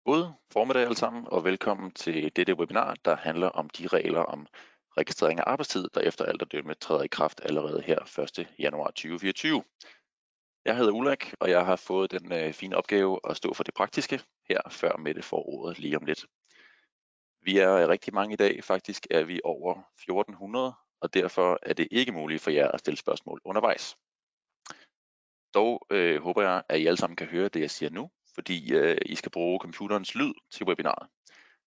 God formiddag alle sammen, og velkommen til dette webinar, der handler om de regler om registrering af arbejdstid, der efter alt at dømme træder i kraft allerede her 1. januar 2024. Jeg hedder Ulrik, og jeg har fået den fine opgave at stå for det praktiske her, før Mette får ordet lige om lidt. Vi er rigtig mange i dag, faktisk er vi over 1400, og derfor er det ikke muligt for jer at stille spørgsmål undervejs. Dog håber jeg, at I alle sammen kan høre det, jeg siger nu, fordi I skal bruge computerens lyd til webinaret.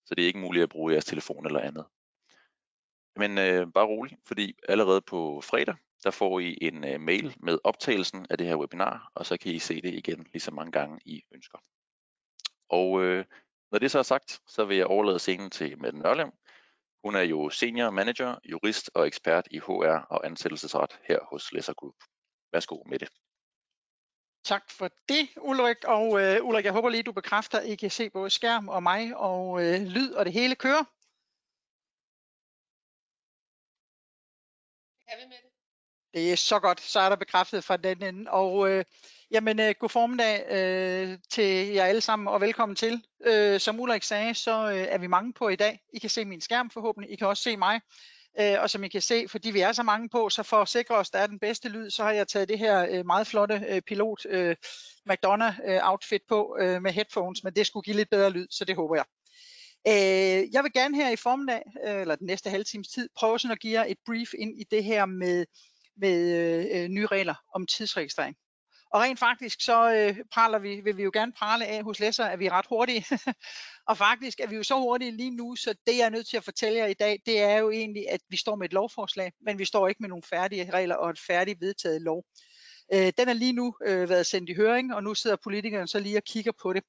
Så det er ikke muligt at bruge jeres telefon eller andet. Men bare rolig, fordi allerede på fredag, der får I en mail med optagelsen af det her webinar, og så kan I se det igen lige så mange gange I ønsker. Og når det så er sagt, så vil jeg overlade scenen til Mette Nørlem. Hun er jo senior manager, jurist og ekspert i HR og ansættelsesret her hos Lesser Group. Værsgo, Mette. Tak for det, Ulrik. Og Ulrik, jeg håber lige, du bekræfter, at I kan se både skærm og mig og lyd og det hele kører. Det kan vi med det. Det er så godt, så er der bekræftet fra den ende. Og god formiddag til jer alle sammen, og velkommen til. Som Ulrik sagde, så er vi mange på i dag. I kan se min skærm forhåbentlig, I kan også se mig. Og som I kan se, fordi vi er så mange på, så for at sikre os, der er den bedste lyd, så har jeg taget det her meget flotte pilot McDonough-outfit på med headphones, men det skulle give lidt bedre lyd, så det håber jeg. Jeg vil gerne her i formiddag, eller den næste halve times tid, prøve sådan at give jer et brief ind i det her med nye regler om tidsregistrering. Og rent faktisk så vil vi jo gerne prale af hos Lesser, at vi er ret hurtige. Og faktisk er vi jo så hurtige lige nu, så det jeg er nødt til at fortælle jer i dag, det er jo egentlig, at vi står med et lovforslag, men vi står ikke med nogle færdige regler og et færdigt vedtaget lov. Den er lige nu været sendt i høring, og nu sidder politikerne så lige og kigger på det.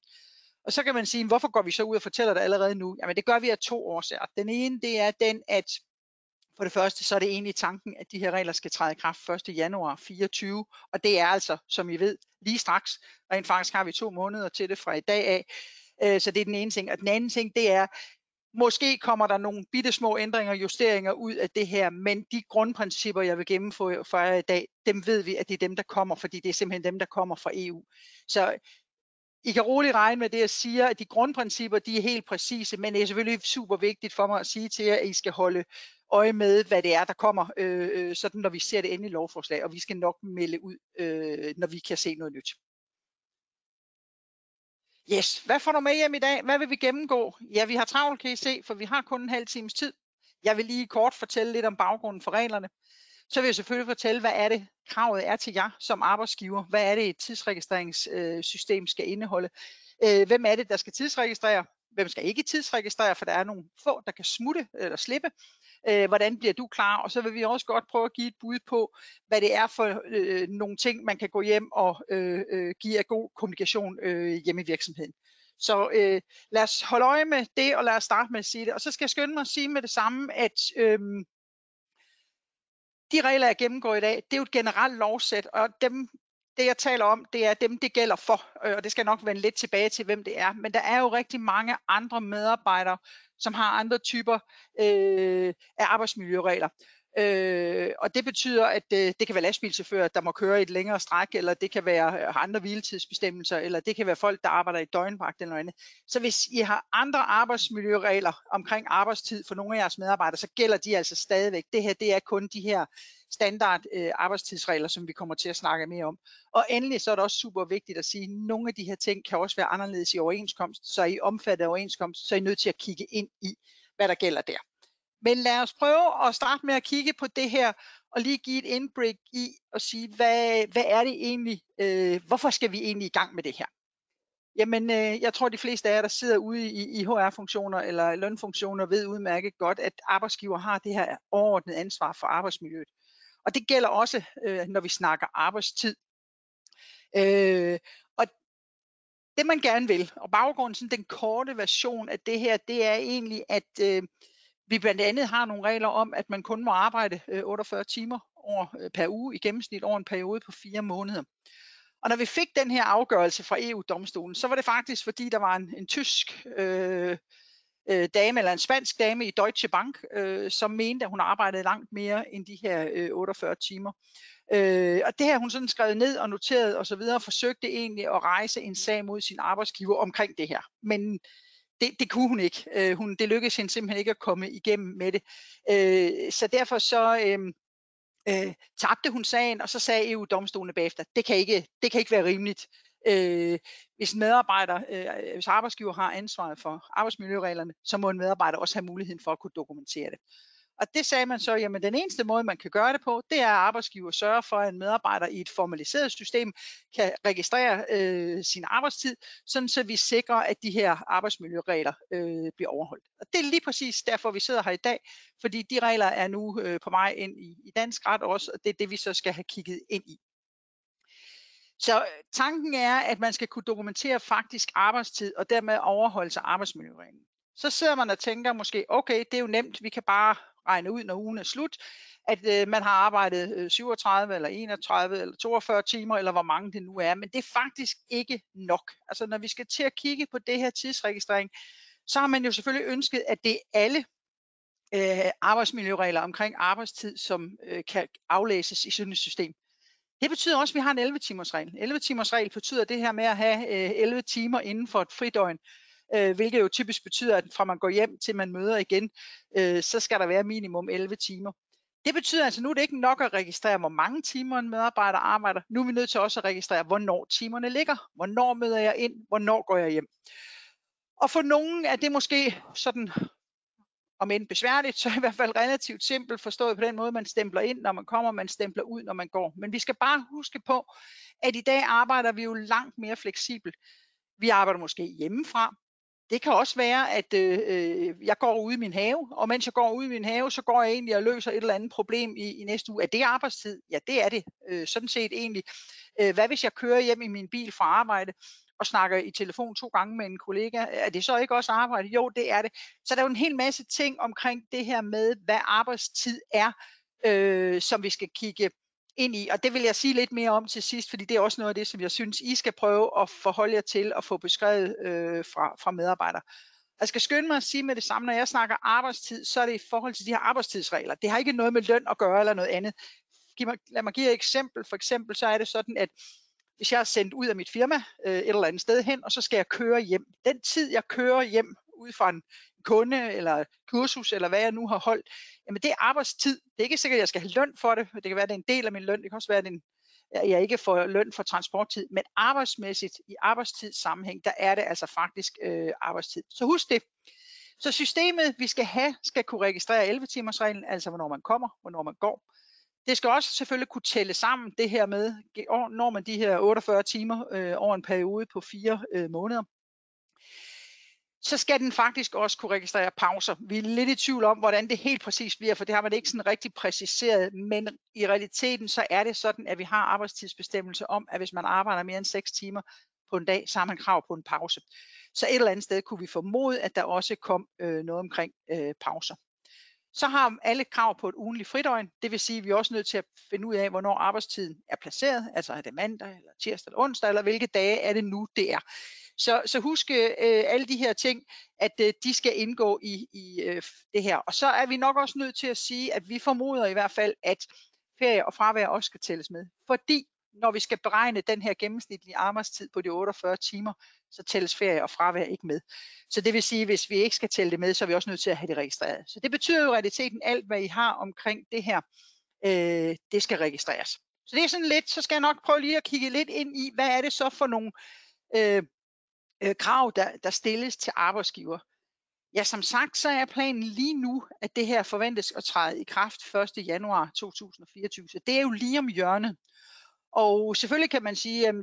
Og så kan man sige, hvorfor går vi så ud og fortæller det allerede nu? Jamen det gør vi af 2 årsager. Den ene, det er den, at for det første, så er det egentlig tanken, at de her regler skal træde i kraft 1. januar 2024, og det er altså, som I ved, lige straks. Rent faktisk har vi 2 måneder til det fra i dag af, så det er den ene ting. Og den anden ting, det er, måske kommer der nogle bitte små ændringer og justeringer ud af det her, men de grundprincipper, jeg vil gennemføre for jer i dag, dem ved vi, at det er dem, der kommer, fordi det er simpelthen dem, der kommer fra EU. Så I kan roligt regne med det, jeg siger, at de grundprincipper, de er helt præcise, men det er selvfølgelig super vigtigt for mig at sige til jer, at I skal holde øje med, hvad det er, der kommer, sådan når vi ser det endelige lovforslag, og vi skal nok melde ud, når vi kan se noget nyt. Yes, hvad får du med hjem i dag? Hvad vil vi gennemgå? Ja, vi har travlt, kan I se, for vi har kun en halv times tid. Jeg vil lige kort fortælle lidt om baggrunden for reglerne. Så vil jeg selvfølgelig fortælle, hvad er det, kravet er til jer som arbejdsgiver. Hvad er det, et tidsregistreringssystem skal indeholde? Hvem er det, der skal tidsregistrere? Hvem skal ikke tidsregistrere, for der er nogle få, der kan smutte eller slippe. Hvordan bliver du klar? Og så vil vi også godt prøve at give et bud på, hvad det er for nogle ting, man kan gå hjem og give af god kommunikation hjemme i virksomheden. Så lad os holde øje med det, og lad os starte med at sige det. Og så skal jeg skynde mig at sige med det samme, at de regler, jeg gennemgår i dag, det er jo et generelt lovsæt, og det jeg taler om, det er dem, det gælder for, og det skal nok vende lidt tilbage til, hvem det er. Men der er jo rigtig mange andre medarbejdere, som har andre typer af arbejdsmiljøregler. Og det betyder, at det kan være lastbilchauffører, der må køre i et længere stræk, eller det kan være andre hviletidsbestemmelser, eller det kan være folk, der arbejder i døgnvagt eller noget andet. Så hvis I har andre arbejdsmiljøregler omkring arbejdstid for nogle af jeres medarbejdere, så gælder de altså stadigvæk. Det her, det er kun de her standard arbejdstidsregler, som vi kommer til at snakke mere om. Og endelig så er det også super vigtigt at sige, at nogle af de her ting kan også være anderledes i overenskomst, så er I omfattet af overenskomst, så er I nødt til at kigge ind i, hvad der gælder der. Men lad os prøve at starte med at kigge på det her, og lige give et indblik i at sige, hvad er det egentlig, hvorfor skal vi egentlig i gang med det her? Jamen, jeg tror de fleste af jer, der sidder ude i HR-funktioner eller lønfunktioner, ved udmærket godt, at arbejdsgiver har det her overordnede ansvar for arbejdsmiljøet. Og det gælder også, når vi snakker arbejdstid. Og det man gerne vil, og baggrunden, sådan den korte version af det her, det er egentlig, at vi blandt andet har nogle regler om, at man kun må arbejde 48 timer per uge i gennemsnit over en periode på 4 måneder. Og når vi fik den her afgørelse fra EU-domstolen, så var det faktisk, fordi der var en tysk dame, eller en spansk dame i Deutsche Bank, som mente, at hun arbejdede langt mere end de her 48 timer. Og det har hun sådan skrevet ned og noteret og så videre, forsøgte egentlig at rejse en sag mod sin arbejdsgiver omkring det her. Men det kunne hun ikke. Det lykkedes hende simpelthen ikke at komme igennem med det. Så derfor så tabte hun sagen, og så sagde EU-domstolen bagefter, det kan ikke være rimeligt. Hvis en medarbejder, hvis arbejdsgiver har ansvaret for arbejdsmiljøreglerne, så må en medarbejder også have muligheden for at kunne dokumentere det. Og det sagde man så, jamen den eneste måde, man kan gøre det på, det er, at arbejdsgiver sørger for, at en medarbejder i et formaliseret system kan registrere sin arbejdstid, sådan så vi sikrer, at de her arbejdsmiljøregler bliver overholdt. Og det er lige præcis derfor, vi sidder her i dag, fordi de regler er nu på vej ind i dansk ret også, og det er det, vi så skal have kigget ind i. Så tanken er, at man skal kunne dokumentere faktisk arbejdstid, og dermed overholdelse af arbejdsmiljøreglen. Så sidder man og tænker måske, okay, det er jo nemt, vi kan bare regne ud, når ugen er slut, at man har arbejdet 37 eller 31 eller 42 timer, eller hvor mange det nu er, men det er faktisk ikke nok. Altså når vi skal til at kigge på det her tidsregistrering, så har man jo selvfølgelig ønsket, at det er alle arbejdsmiljøregler omkring arbejdstid, som kan aflæses i sådan et system. Det betyder også, at vi har en 11-timers-regel. 11-timers-regel betyder det her med at have 11 timer inden for et fridøgn, hvilket jo typisk betyder, at fra man går hjem til man møder igen, så skal der være minimum 11 timer. Det betyder altså, nu er det ikke nok at registrere, hvor mange timer en medarbejder arbejder. Nu er vi nødt til også at registrere, hvornår timerne ligger. Hvornår møder jeg ind? Hvornår går jeg hjem? Og for nogen er det måske sådan, om end besværligt, så i hvert fald relativt simpelt forstået på den måde, man stempler ind, når man kommer, man stempler ud, når man går. Men vi skal bare huske på, at i dag arbejder vi jo langt mere fleksibelt. Vi arbejder måske hjemmefra. Det kan også være, at jeg går ude i min have, og mens jeg går ude i min have, så går jeg egentlig og løser et eller andet problem i næste uge. Er det arbejdstid? Ja, det er det. Sådan set egentlig. Hvad hvis jeg kører hjem i min bil fra arbejde og snakker i telefon 2 gange med en kollega? Er det så ikke også arbejde? Jo, det er det. Så der er jo en hel masse ting omkring det her med, hvad arbejdstid er, som vi skal kigge ind i, og det vil jeg sige lidt mere om til sidst, fordi det er også noget af det, som jeg synes, I skal prøve at forholde jer til og få beskrevet fra medarbejdere. Jeg skal skynde mig at sige med det samme, når jeg snakker arbejdstid, så er det i forhold til de her arbejdstidsregler. Det har ikke noget med løn at gøre eller noget andet. Lad mig give et eksempel. For eksempel så er det sådan, at hvis jeg er sendt ud af mit firma et eller andet sted hen, og så skal jeg køre hjem. Den tid, jeg kører hjem ud fra en kunde eller kursus, eller hvad jeg nu har holdt, jamen det er arbejdstid. Det er ikke sikkert, at jeg skal have løn for det. Det kan være, at det er en del af min løn. Det kan også være, at jeg ikke får løn for transporttid. Men arbejdsmæssigt i arbejdstidssammenhæng, der er det altså faktisk arbejdstid. Så husk det. Så systemet, vi skal have, skal kunne registrere 11-timers-reglen, altså hvornår man kommer, hvornår man går. Det skal også selvfølgelig kunne tælle sammen det her med, når man de her 48 timer over en periode på 4 måneder. Så skal den faktisk også kunne registrere pauser. Vi er lidt i tvivl om, hvordan det helt præcis bliver, for det har man ikke sådan rigtig præciseret, men i realiteten så er det sådan, at vi har arbejdstidsbestemmelse om, at hvis man arbejder mere end 6 timer på en dag, så har man krav på en pause. Så et eller andet sted kunne vi formode, at der også kom noget omkring pauser. Så har alle krav på et ugentligt fridøgn, det vil sige, at vi er også nødt til at finde ud af, hvornår arbejdstiden er placeret, altså er det mandag, eller tirsdag, eller onsdag, eller hvilke dage er det nu, det er. Så husk alle de her ting, at de skal indgå i det her. Og så er vi nok også nødt til at sige, at vi formoder i hvert fald, at ferie og fravær også skal tælles med. Fordi når vi skal beregne den her gennemsnitlige arbejdstid på de 48 timer, så tælles ferie og fravær ikke med. Så det vil sige, at hvis vi ikke skal tælle det med, så er vi også nødt til at have det registreret. Så det betyder jo i realiteten alt, hvad I har omkring det her, det skal registreres. Så det er sådan lidt, så skal jeg nok prøve lige at kigge lidt ind i, hvad er det så for nogle krav, der stilles til arbejdsgiver. Ja, som sagt, så er planen lige nu, at det her forventes at træde i kraft 1. januar 2024. Så det er jo lige om hjørnet. Og selvfølgelig kan man sige, at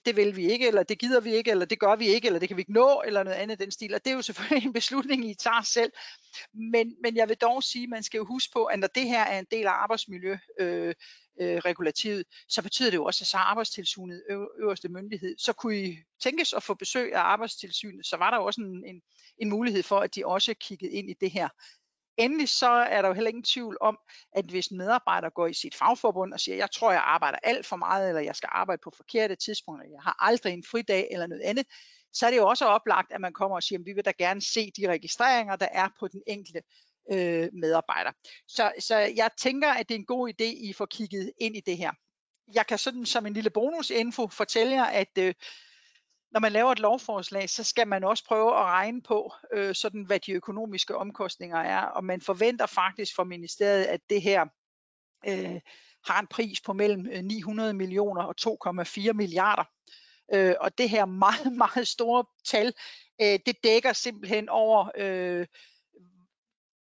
det vil vi ikke, eller det gider vi ikke, eller det gør vi ikke, eller det kan vi ikke nå, eller noget andet den stil. Og det er jo selvfølgelig en beslutning, I tager selv. Men jeg vil dog sige, at man skal jo huske på, at når det her er en del af arbejdsmiljøregulativet, så betyder det jo også, at så er Arbejdstilsynet øverste myndighed. Så kunne I tænkes at få besøg af Arbejdstilsynet, så var der jo også en mulighed for, at de også kiggede ind i det her. Endelig så er der jo heller ingen tvivl om, at hvis en medarbejder går i sit fagforbund og siger, jeg tror, jeg arbejder alt for meget, eller jeg skal arbejde på forkerte tidspunkter, jeg har aldrig en fridag eller noget andet, så er det jo også oplagt, at man kommer og siger, at vi vil da gerne se de registreringer, der er på den enkelte medarbejdere. Så jeg tænker, at det er en god idé, I får kigget ind i det her. Jeg kan sådan som en lille bonusinfo fortælle jer, at når man laver et lovforslag, så skal man også prøve at regne på, sådan hvad de økonomiske omkostninger er, og man forventer faktisk fra ministeriet, at det her har en pris på mellem 900 millioner og 2,4 milliarder. Og det her meget, meget store tal, det dækker simpelthen over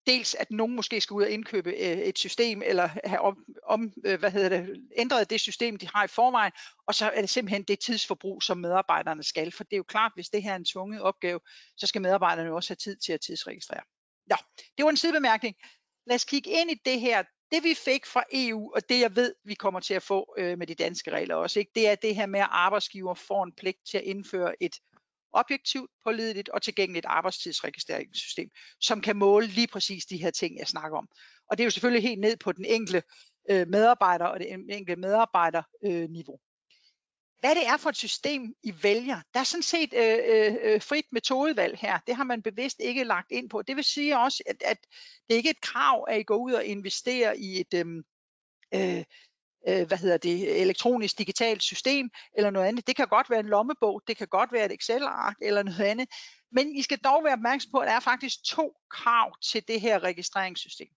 dels at nogen måske skal ud og indkøbe et system, eller have ændret det system, de har i forvejen, og så er det simpelthen det tidsforbrug, som medarbejderne skal. For det er jo klart, hvis det her er en tvunget opgave, så skal medarbejderne også have tid til at tidsregistrere. Nå, det var en sidebemærkning. Lad os kigge ind i det her. Det vi fik fra EU, og det jeg ved, vi kommer til at få med de danske regler også, ikke? Det er det her med, at arbejdsgiver får en pligt til at indføre et objektivt, pålideligt og tilgængeligt arbejdstidsregistreringssystem, som kan måle lige præcis de her ting, jeg snakker om. Og det er jo selvfølgelig helt ned på den enkelte medarbejder og det enkelte medarbejderniveau. Hvad det er for et system, I vælger, der er sådan set frit metodevalg her. Det har man bevidst ikke lagt ind på. Det vil sige også, at det ikke er et krav, at I går ud og investerer i et elektronisk digitalt system eller noget andet. Det kan godt være en lommebog, det kan godt være et Excel-ark eller noget andet. Men I skal dog være opmærksom på, at der er faktisk 2 krav til det her registreringssystem.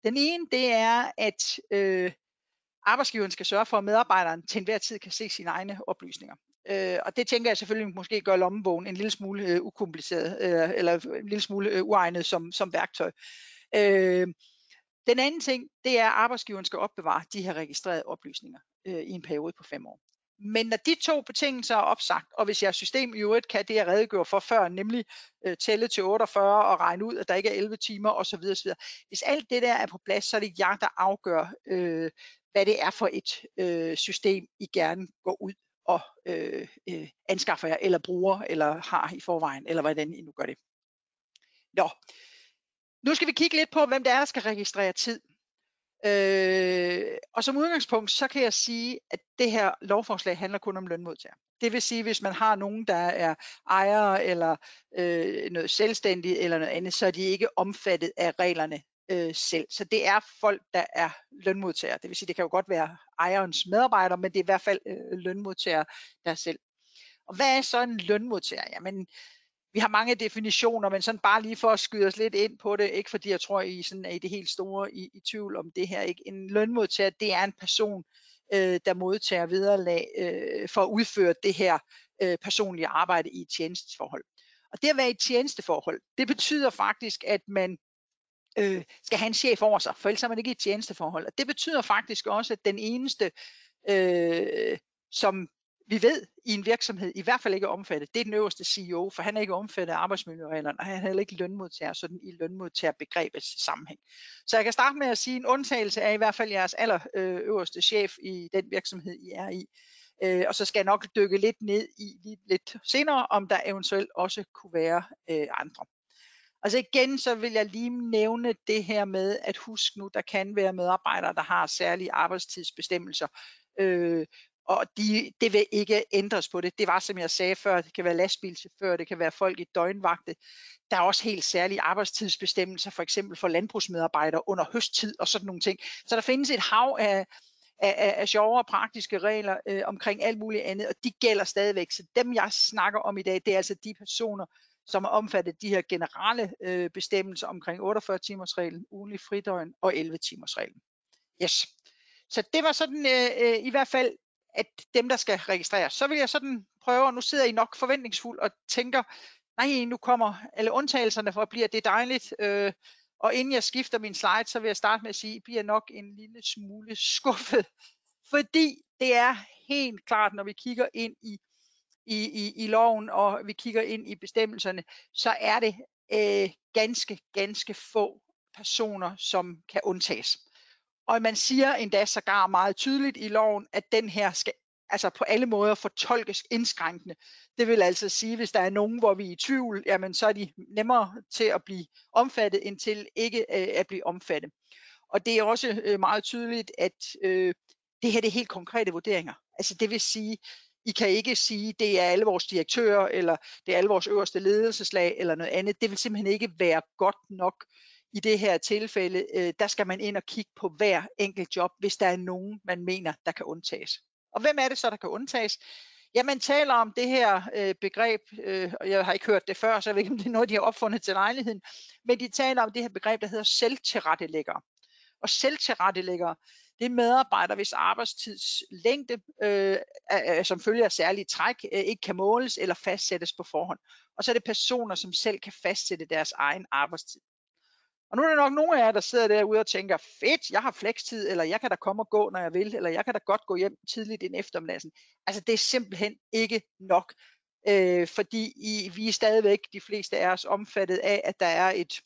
Den ene, det er, at arbejdsgiveren skal sørge for, at medarbejderen til enhver tid kan se sine egne oplysninger. Og det tænker jeg selvfølgelig måske gør lommebogen en lille smule ukompliceret, eller en lille smule uegnet som værktøj. Den anden ting, det er, at arbejdsgiveren skal opbevare de her registrerede oplysninger i en periode på 5 år. Men når de 2 betingelser er opsagt, og hvis jeres system i øvrigt kan det, jeg redegjorde for før, nemlig tælle til 48 og regne ud, at der ikke er 11 timer osv. Hvis alt det der er på plads, så er det jer, der afgør, hvad det er for et system, I gerne går ud og anskaffer jer, eller bruger, eller har i forvejen, eller hvordan I nu gør det. Nå. Nu skal vi kigge lidt på, hvem det er, der skal registrere tid. Og som udgangspunkt, så kan jeg sige, at det her lovforslag handler kun om lønmodtagere. Det vil sige, hvis man har nogen, der er ejere eller noget selvstændigt eller noget andet, så er de ikke omfattet af reglerne selv. Så det er folk, der er lønmodtagere. Det vil sige, det kan jo godt være ejerens medarbejdere, men det er i hvert fald lønmodtagere, der er selv. Og hvad er så en lønmodtager? Jamen, vi har mange definitioner, men sådan bare lige for at skyde os lidt ind på det, ikke fordi jeg tror, I sådan er i det helt store i tvivl om det her. Ikke? En lønmodtager, det er en person, der modtager vederlag for at udføre det her personlige arbejde i et tjenesteforhold. Og det at være i et tjenesteforhold, det betyder faktisk, at man skal have en chef over sig, for ellers er man ikke i et tjenesteforhold. Og det betyder faktisk også, at den eneste, som vi ved i en virksomhed i hvert fald ikke er omfattet, det er den øverste CEO, for han er ikke omfattet af arbejdsmiljøreglerne, og han er heller ikke lønmodtager, sådan i lønmodtagerbegrebets sammenhæng. Så jeg kan starte med at sige, at en undtagelse er i hvert fald jeres allerøverste chef i den virksomhed, I er i. Og så skal jeg nok dykke lidt ned i lidt senere, om der eventuelt også kunne være andre. Altså igen, så vil jeg lige nævne det her med, at husk nu, der kan være medarbejdere, der har særlige arbejdstidsbestemmelser, og det vil ikke ændres på det. Det var, som jeg sagde før, det kan være lastbilchauffør, det kan være folk i døgnvagte. Der er også helt særlige arbejdstidsbestemmelser, for eksempel for landbrugsmedarbejdere under høsttid og sådan nogle ting. Så der findes et hav af sjove og praktiske regler omkring alt muligt andet, og de gælder stadigvæk. Så dem, jeg snakker om i dag, det er altså de personer, som er omfattet af de her generelle bestemmelser omkring 48-timersreglen, ugentlig fridøgn og 11-timersreglen. Yes. Så det var sådan i hvert fald, at dem, der skal registreres. Så vil jeg sådan prøve, og nu sidder I nok forventningsfuld og tænker, nej, nu kommer alle undtagelserne, for bliver det dejligt. Og inden jeg skifter min slide, så vil jeg starte med at sige, at I bliver nok en lille smule skuffet. Fordi det er helt klart, når vi kigger ind i loven, og vi kigger ind i bestemmelserne, så er det ganske få personer, som kan undtages. Og man siger endda sågar meget tydeligt i loven, at den her skal altså på alle måder fortolkes indskrænkende. Det vil altså sige, hvis der er nogen, hvor vi er i tvivl, jamen så er de nemmere til at blive omfattet, end til ikke at blive omfattet. Og det er også meget tydeligt, at det her det er helt konkrete vurderinger. Altså det vil sige, I kan ikke sige, det er alle vores direktører, eller det er alle vores øverste ledelseslag, eller noget andet. Det vil simpelthen ikke være godt nok i det her tilfælde, der skal man ind og kigge på hver enkelt job, hvis der er nogen, man mener, der kan undtages. Og hvem er det så, der kan undtages? Ja, man taler om det her begreb, og jeg har ikke hørt det før, så jeg ved ikke, om det er noget, de har opfundet til lejligheden, men de taler om det her begreb, der hedder selvtilrettelæggere. Og selvtilrettelæggere, det er medarbejdere, hvis arbejdstidslængde som følge af særlige træk ikke kan måles eller fastsættes på forhånd. Og så er det personer, som selv kan fastsætte deres egen arbejdstid. Og nu er der nok nogle af jer, der sidder derude og tænker, fedt, jeg har flekstid, eller jeg kan da komme og gå, når jeg vil, eller jeg kan da godt gå hjem tidligt en eftermiddag. Altså det er simpelthen ikke nok, fordi vi er stadigvæk, de fleste af os, omfattet af, at der er et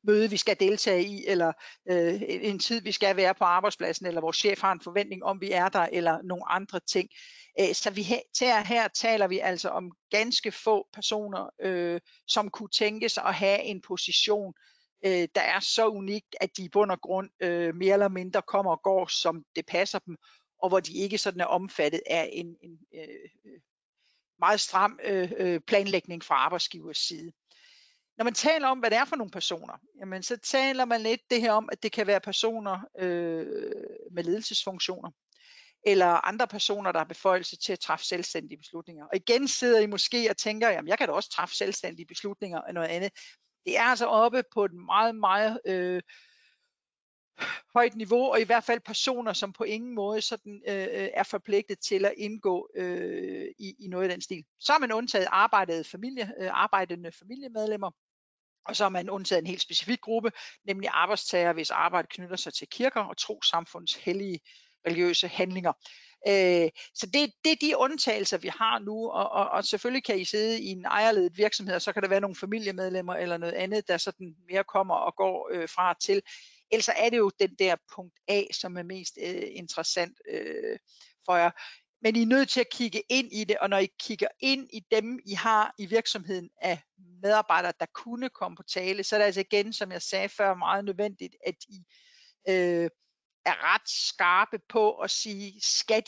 møde, vi skal deltage i, eller en tid, vi skal være på arbejdspladsen, eller vores chef har en forventning om, vi er der, eller nogle andre ting. Så her taler vi altså om ganske få personer, som kunne tænke sig at have en position, der er så unikt, at de i bund og grund mere eller mindre kommer og går, som det passer dem, og hvor de ikke sådan er omfattet af en meget stram planlægning fra arbejdsgivers side. Når man taler om, hvad det er for nogle personer, jamen, så taler man lidt det her om, at det kan være personer med ledelsesfunktioner, eller andre personer, der har beføjelse til at træffe selvstændige beslutninger. Og igen sidder I måske og tænker, jamen jeg kan da også træffe selvstændige beslutninger og noget andet. Det er altså oppe på et meget, meget højt niveau, og i hvert fald personer, som på ingen måde sådan, er forpligtet til at indgå i noget af den stil. Så har man undtaget arbejdende familiemedlemmer, og så har man undtaget en helt specifik gruppe, nemlig arbejdstagere, hvis arbejde knytter sig til kirker og trossamfunds hellige religiøse handlinger. Så det er de undtagelser, vi har nu, og selvfølgelig kan I sidde i en ejerledet virksomhed, og så kan der være nogle familiemedlemmer eller noget andet, der sådan mere kommer og går fra og til. Ellers er det jo den der punkt A, som er mest interessant for jer. Men I er nødt til at kigge ind i det, og når I kigger ind i dem, I har i virksomheden af medarbejdere, der kunne komme på tale, så er det altså igen, som jeg sagde før, meget nødvendigt, at I er ret skarpe på at sige, skal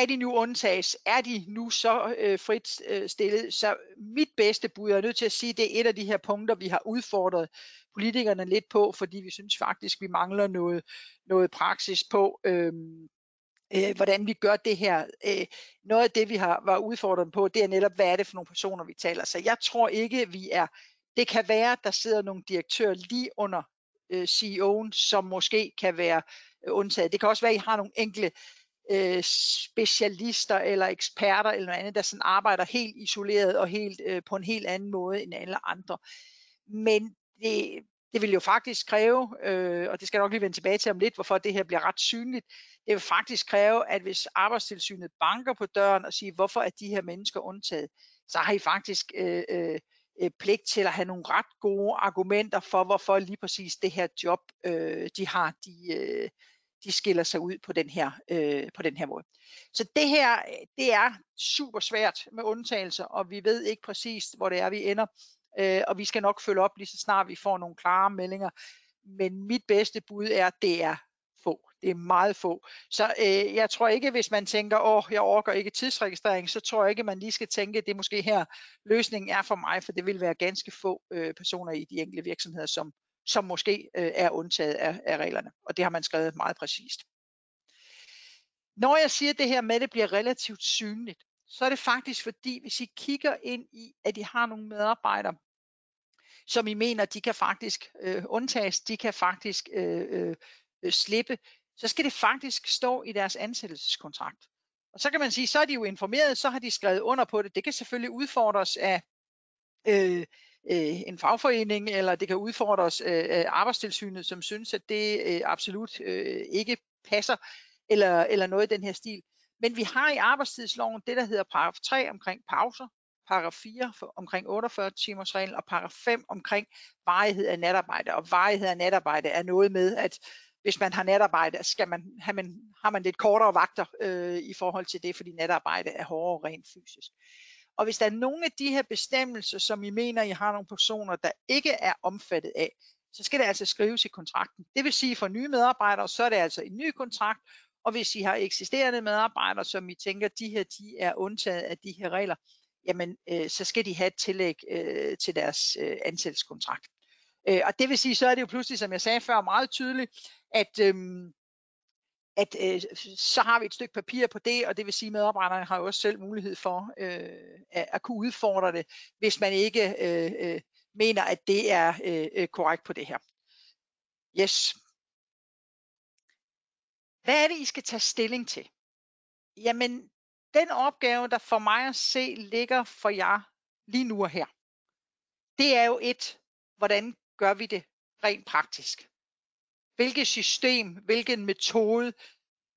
de nu undtages? Er de nu så frit stillet? Så mit bedste bud, jeg er nødt til at sige, det er et af de her punkter, vi har udfordret politikerne lidt på, fordi vi synes faktisk, vi mangler noget praksis på, hvordan vi gør det her. Noget af det, vi var udfordret på, det er netop, hvad er det for nogle personer, vi taler. Så jeg tror ikke, det kan være, der sidder nogle direktører lige under CEO'en, som måske kan være undtaget. Det kan også være, at I har nogle enkelte specialister eller eksperter eller noget andet, der sådan arbejder helt isoleret og helt på en helt anden måde end alle andre. Men det vil jo faktisk kræve, og det skal jeg nok lige vende tilbage til om lidt, hvorfor det her bliver ret synligt. Det vil faktisk kræve, at hvis Arbejdstilsynet banker på døren og siger, hvorfor er de her mennesker undtaget, så har I faktisk pligt til at have nogle ret gode argumenter for, hvorfor lige præcis det her job, de har, de skiller sig ud på den her måde. Så det her, det er super svært med undtagelser, og vi ved ikke præcis, hvor det er, vi ender. Og vi skal nok følge op lige så snart vi får nogle klare meldinger. Men mit bedste bud er, at det er få. Det er meget få. Så jeg tror ikke, hvis man tænker, jeg orker ikke tidsregistrering, så tror jeg ikke, man lige skal tænke, at det måske her løsningen er for mig, for det vil være ganske få personer i de enkelte virksomheder, som måske er undtaget af reglerne. Og det har man skrevet meget præcist. Når jeg siger det her med, at det bliver relativt synligt, så er det faktisk fordi, hvis I kigger ind i, at I har nogle medarbejdere, som I mener, de kan faktisk undtages, de kan faktisk slippe, så skal det faktisk stå i deres ansættelseskontrakt. Og så kan man sige, så er de jo informeret, så har de skrevet under på det. Det kan selvfølgelig udfordres af en fagforening, eller det kan udfordres af Arbejdstilsynet, som synes, at det absolut ikke passer, eller noget i den her stil. Men vi har i arbejdstidsloven det, der hedder paragraf 3 omkring pauser, paragraf 4 omkring 48 timers regel, og paragraf 5 omkring varighed af natarbejde. Og varighed af natarbejde er noget med, at hvis man har natarbejde, har man lidt kortere vagter i forhold til det, fordi natarbejde er hårdere rent fysisk. Og hvis der er nogle af de her bestemmelser, som I mener, I har nogle personer, der ikke er omfattet af, så skal det altså skrives i kontrakten. Det vil sige, for nye medarbejdere, så er det altså en ny kontrakt, og hvis I har eksisterende medarbejdere, som I tænker, de er undtaget af de her regler, jamen så skal de have et tillæg til deres ansættelseskontrakt. Og det vil sige, så er det jo pludselig, som jeg sagde før, meget tydeligt, at så har vi et stykke papir på det, og det vil sige, at medarbejderne har jo også selv mulighed for at kunne udfordre det, hvis man ikke mener, at det er korrekt på det her. Yes. Hvad er det, I skal tage stilling til? Jamen, den opgave, der for mig at se ligger for jer lige nu og her, det er jo hvordan gør vi det rent praktisk? Hvilket system, hvilken metode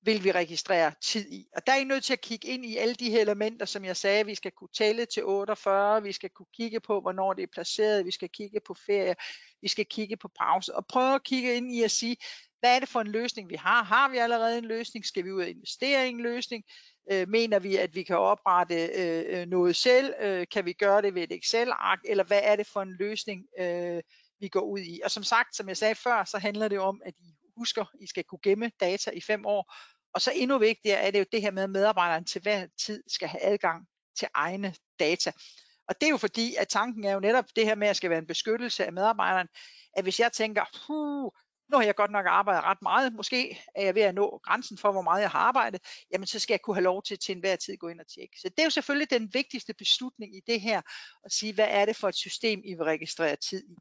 vil vi registrere tid i? Og der er I nødt til at kigge ind i alle de her elementer, som jeg sagde. Vi skal kunne tælle til 48, vi skal kunne kigge på, hvornår det er placeret, vi skal kigge på ferie, vi skal kigge på pause, og prøve at kigge ind i at sige, hvad er det for en løsning, vi har? Har vi allerede en løsning? Skal vi ud og investere i en løsning? Mener vi, at vi kan oprette noget selv? Kan vi gøre det ved et Excel-ark? Eller hvad er det for en løsning, vi går ud i? Og som sagt, som jeg sagde før, så handler det om, at I husker, I skal kunne gemme data i 5 år. Og så endnu vigtigere er det jo det her med, at medarbejderen til hver tid skal have adgang til egne data. Og det er jo fordi, at tanken er jo netop det her med, at skal være en beskyttelse af medarbejderen, at hvis jeg tænker, nu har jeg godt nok arbejdet ret meget, måske er jeg ved at nå grænsen for, hvor meget jeg har arbejdet, jamen så skal jeg kunne have lov til enhver tid gå ind og tjekke. Så det er jo selvfølgelig den vigtigste beslutning i det her, at sige, hvad er det for et system, I vil registrere tid i.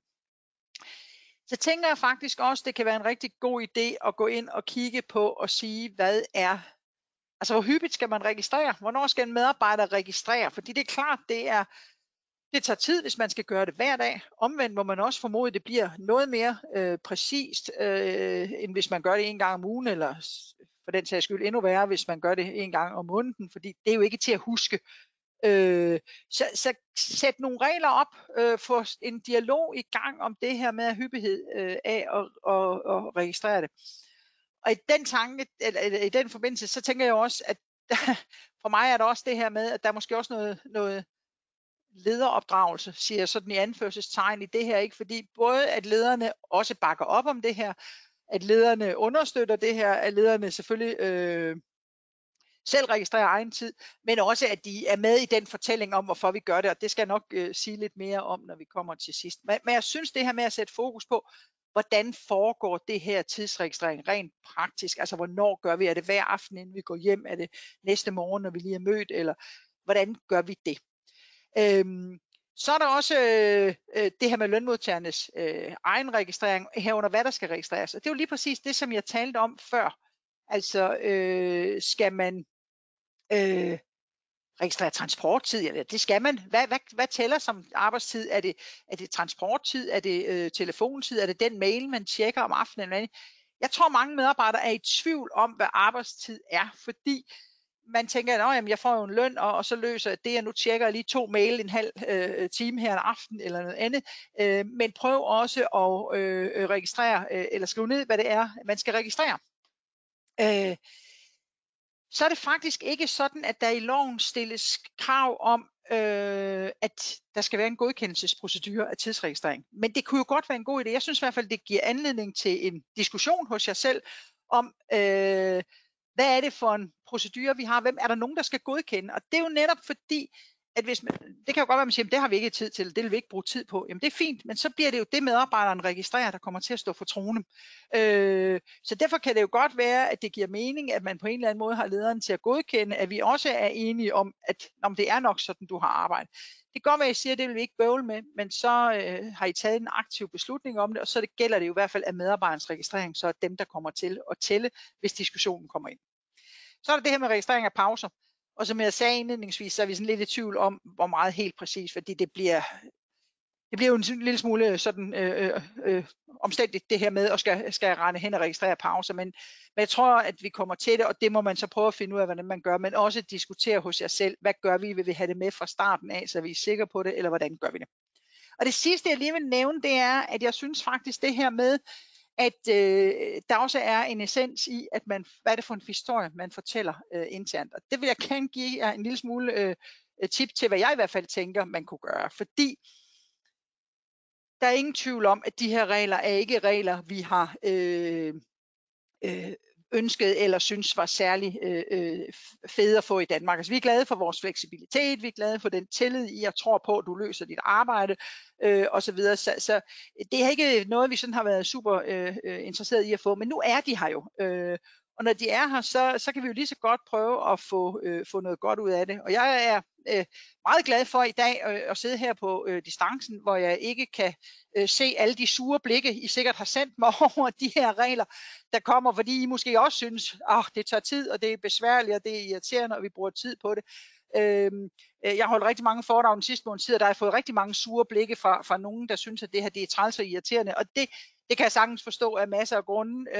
Så tænker jeg faktisk også, det kan være en rigtig god idé at gå ind og kigge på og sige, hvor hyppigt skal man registrere? Hvornår skal en medarbejder registrere? Fordi det er klart, det tager tid, hvis man skal gøre det hver dag. Omvendt må man også formode, at det bliver noget mere præcist, end hvis man gør det en gang om ugen, eller for den sags skyld endnu værre, hvis man gør det en gang om måneden, fordi det er jo ikke til at huske. Så sæt nogle regler op, få en dialog i gang om det her med hyppighed af at registrere det. Og i den forbindelse, så tænker jeg også, at for mig er der også det her med, at der er måske også noget lederopdragelse, siger jeg sådan i anførselstegn i det her, ikke? Fordi både at lederne også bakker op om det her, at lederne understøtter det her, at lederne selvfølgelig selv registrerer egen tid, men også at de er med i den fortælling om, hvorfor vi gør det, og det skal jeg nok sige lidt mere om, når vi kommer til sidst. Men jeg synes det her med at sætte fokus på, hvordan foregår det her tidsregistrering rent praktisk, altså hvornår gør vi, er det hver aften, inden vi går hjem, er det næste morgen, når vi lige er mødt, eller hvordan gør vi det? Så er der også det her med lønmodtagernes egen registrering, herunder hvad der skal registreres, og det er jo lige præcis det, som jeg talte om før. Altså skal man registrere transporttid? Ja, det skal man. Hvad tæller som arbejdstid? Er det transporttid? Er det telefontid? Er det den mail, man tjekker om aftenen? Eller jeg tror, mange medarbejdere er i tvivl om, hvad arbejdstid er, fordi man tænker, at jeg får jo en løn, og så løser det, jeg nu tjekker lige 2 mail en halv time her en aften, eller noget andet. Men prøv også at registrere, eller skrive ned, hvad det er, man skal registrere. Så er det faktisk ikke sådan, at der i loven stilles krav om, at der skal være en godkendelsesprocedure af tidsregistrering. Men det kunne jo godt være en god idé. Jeg synes i hvert fald, det giver anledning til en diskussion hos jer selv om, hvad er det for en procedure, vi har? Hvem er der nogen, der skal godkende? Og det er jo netop fordi, at det kan jo godt være, at man siger, at det har vi ikke tid til, det vil vi ikke bruge tid på. Jamen det er fint, men så bliver det jo det medarbejderen registrerer, der kommer til at stå for tronen. Så derfor kan det jo godt være, at det giver mening, at man på en eller anden måde har lederen til at godkende, at vi også er enige om, at det er nok sådan, du har arbejdet. Det kan godt være, at I siger, at det vil vi ikke bøvle med, men så har I taget en aktiv beslutning om det, og så gælder det jo i hvert fald, at medarbejderens registrering så er dem, der kommer til at tælle, hvis diskussionen kommer ind. Så er der det her med registrering af pauser. Og som jeg sagde indledningsvis, så er vi sådan lidt i tvivl om, hvor meget helt præcis, fordi det bliver jo en lille smule sådan omstændigt det her med at skal rende hen og registrere pauser, men jeg tror, at vi kommer til det, og det må man så prøve at finde ud af, hvordan man gør, men også diskutere hos jer selv, hvad gør vi, vil vi have det med fra starten af, så vi er sikre på det, eller hvordan gør vi det. Og det sidste, jeg lige vil nævne, det er, at jeg synes faktisk det her med, at der også er en essens i, at hvad er det for en historie, man fortæller internt. Og det vil jeg gerne give jer en lille smule tip til, hvad jeg i hvert fald tænker, man kunne gøre. Fordi der er ingen tvivl om, at de her regler er ikke regler, vi har ønskede eller synes var særlig fede at få i Danmark. Altså, vi er glade for vores fleksibilitet, vi er glade for den tillid i, at tror på, at du løser dit arbejde osv. Så det er ikke noget, vi sådan har været super interesseret i at få, men nu er de her jo. Og når de er her, så kan vi jo lige så godt prøve at få noget godt ud af det. Og jeg er meget glad for i dag at sidde her på distancen, hvor jeg ikke kan se alle de sure blikke, I sikkert har sendt mig over de her regler, der kommer, fordi I måske også synes, det tager tid, og det er besværligt, og det er irriterende, og vi bruger tid på det. Jeg har holdt rigtig mange foredrag den sidste måned tid, og der har jeg fået rigtig mange sure blikke fra nogen, der synes, at det her det er træls og irriterende, og det kan jeg sagtens forstå af masser af grunde,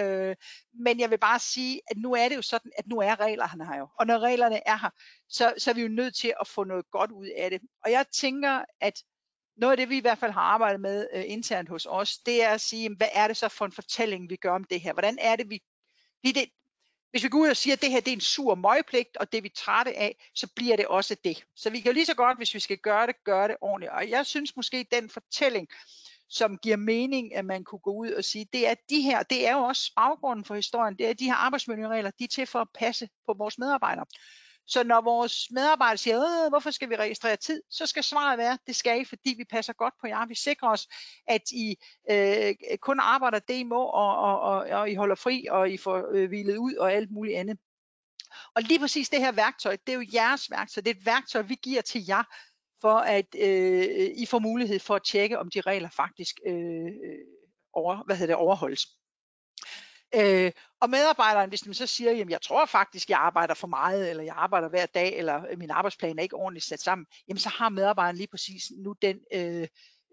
men jeg vil bare sige, at nu er det jo sådan, at nu er reglerne her jo, og når reglerne er her, så er vi jo nødt til at få noget godt ud af det. Og jeg tænker, at noget af det, vi i hvert fald har arbejdet med internt hos os, det er at sige, hvad er det så for en fortælling, vi gør om det her? Hvordan er det, hvis vi går ud og siger, at det her det er en sur møgpligt, og det er vi trætte af, så bliver det også det. Så vi kan jo lige så godt, hvis vi skal gøre det ordentligt. Og jeg synes måske, den fortælling, som giver mening, at man kunne gå ud og sige, det er de her, det er jo også baggrunden for historien, det er de her arbejdsmiljøregler, de er til for at passe på vores medarbejdere. Så når vores medarbejdere siger, hvorfor skal vi registrere tid, så skal svaret være, det skal I, fordi vi passer godt på jer. Vi sikrer os, at I kun arbejder det, I må, og I holder fri, og I får hvilet ud og alt muligt andet. Og lige præcis det her værktøj, det er jo jeres værktøj. Det er et værktøj, vi giver til jer, for at I får mulighed for at tjekke, om de regler faktisk overholdes. Og medarbejderen, hvis de så siger, jamen jeg tror faktisk, jeg arbejder for meget, eller jeg arbejder hver dag, eller min arbejdsplan er ikke ordentligt sat sammen, jamen så har medarbejderen lige præcis nu den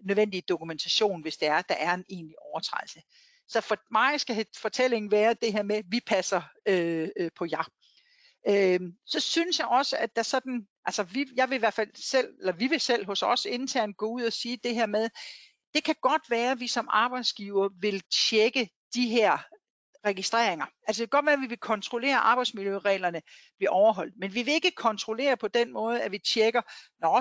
nødvendige dokumentation, hvis det er, der er en egentlig overtrædelse. Så for mig skal fortællingen være det her med, at vi passer på jer. Så synes jeg også, at der sådan, altså jeg vil i hvert fald selv, eller vi vil selv hos os internt gå ud og sige det her med, det kan godt være, at vi som arbejdsgiver vil tjekke de her registreringer. Altså det kan godt være, at vi vil kontrollere, at arbejdsmiljøreglerne bliver overholdt, men vi vil ikke kontrollere på den måde, at vi tjekker,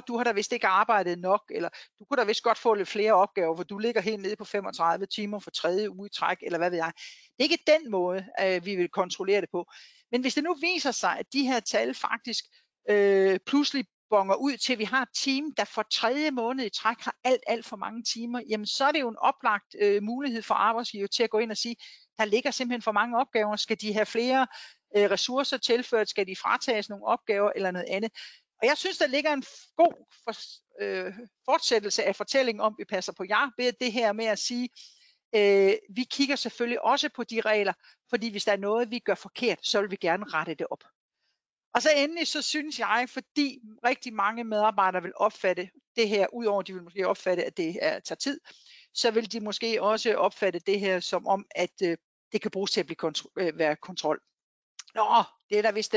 du har da vist ikke arbejdet nok, eller du kunne da vist godt få lidt flere opgaver, hvor du ligger helt nede på 35 timer for tredje uge i træk, eller hvad ved jeg. Det er ikke den måde, vi vil kontrollere det på. Men hvis det nu viser sig, at de her tal faktisk pludselig bonger ud til, at vi har et team, der for tredje måned i træk har alt for mange timer, jamen så er det jo en oplagt mulighed for arbejdsgiver til at gå ind og sige, der ligger simpelthen for mange opgaver. Skal de have flere ressourcer tilført? Skal de fratages nogle opgaver eller noget andet? Og jeg synes, der ligger en god fortsættelse af fortællingen om, vi passer på jer, ved det her med at sige, vi kigger selvfølgelig også på de regler, fordi hvis der er noget, vi gør forkert, så vil vi gerne rette det op. Og så endelig, så synes jeg, fordi rigtig mange medarbejdere vil opfatte det her, udover at de vil måske opfatte, at det tager tid, så vil de måske også opfatte det her som om, at det kan bruges til at være kontrol. Det er da vist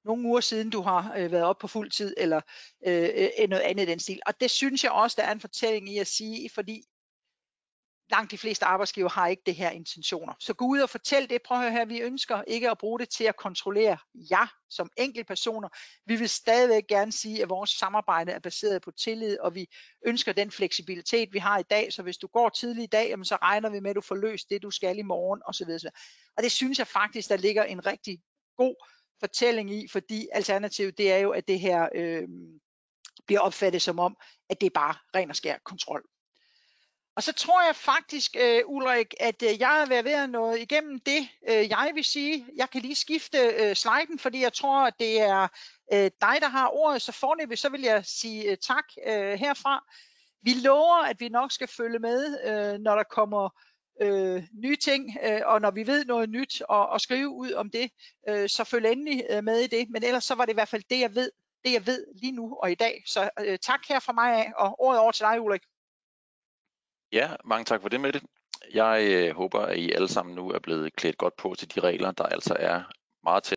nogle uger siden, du har været op på fuld tid, eller noget andet i den stil. Og det synes jeg også, der er en fortælling i at sige, fordi langt de fleste arbejdsgiver har ikke det her intentioner. Så gå ud og fortæl det. Prøv at høre her, vi ønsker ikke at bruge det til at kontrollere jer som enkeltpersoner. Vi vil stadigvæk gerne sige, at vores samarbejde er baseret på tillid, og vi ønsker den fleksibilitet, vi har i dag. Så hvis du går tidligt i dag, så regner vi med, at du får løst det, du skal i morgen osv. Og det synes jeg faktisk, der ligger en rigtig god fortælling i, fordi alternativet det er jo, at det her bliver opfattet som om, at det er bare ren og skær kontrol. Og så tror jeg faktisk, Ulrik, at jeg er ved at nå igennem det, jeg vil sige. Jeg kan lige skifte sliden, fordi jeg tror, at det er dig, der har ordet. Så foreløbig, så vil jeg sige tak herfra. Vi lover, at vi nok skal følge med, når der kommer nye ting, og når vi ved noget nyt, og skrive ud om det. Så følg endelig med i det. Men ellers så var det i hvert fald det, jeg ved lige nu og i dag. Så tak her fra mig af, og ordet over til dig, Ulrik. Ja, mange tak for det, Mette. Jeg håber, at I alle sammen nu er blevet klædt godt på til de regler, der altså er meget tæt